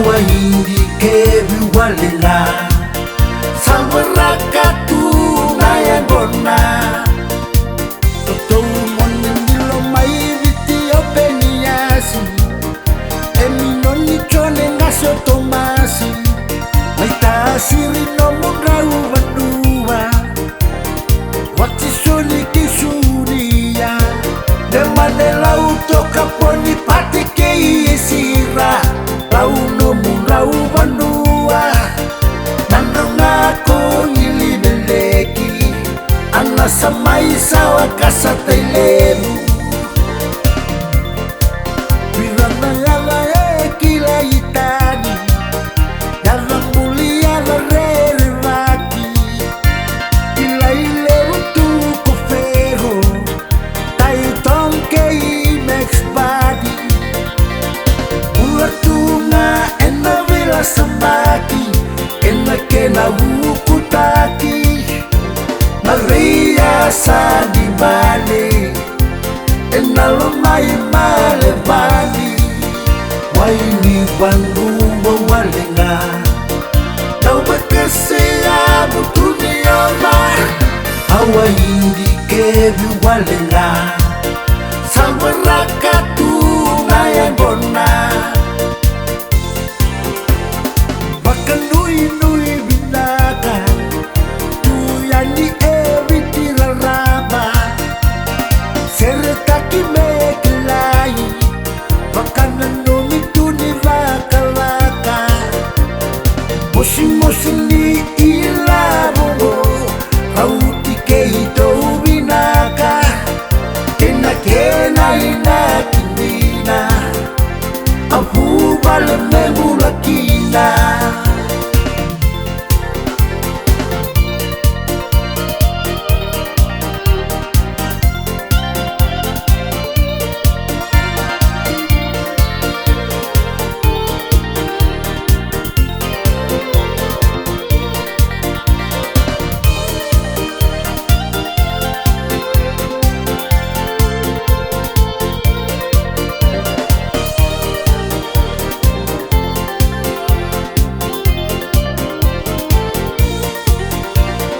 Hawaii kebi walela Sawaraka tu nayangona Toto monilo mai viti openiasi Eminoni chone ngasio tomasi Maita siri no mungrau bandua Wakti soni kisuria De manela utoka poni pati kei sira Lau no mungrau bandua Nandonga ko ngili beleki Ana samai sawa kasa teilemu Wirana yala kila itani Yala mulia la rerevaki Ila ile utu kofero Tai tonke i mexbadi Ulatunga ena vila samaki Ena kena wukutaki Maria sa di bale Ena lomai male bali Waini bandu wawalenga Tau bekesea butuni yoma Hawaii kebi walenga Sawaraka tu nayangona Baka nui nui binaka Tu yani eviti raraba Seretaki mekelai Baka nanumi tu ni vakalaka Mosi mosi ni ila bongo Hauti keito binaka Kena kena ina kindina Apu bale memula kina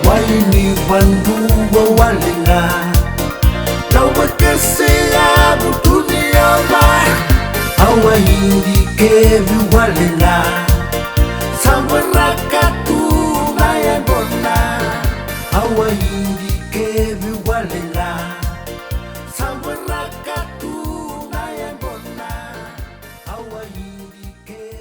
Waini bandu wawalenga Tau bekesea butuni yoma Hawaii kebi walenga Sawaraka tu nayangona Hawaii kebi walenga Sawaraka tu nayangona Hawaii kebi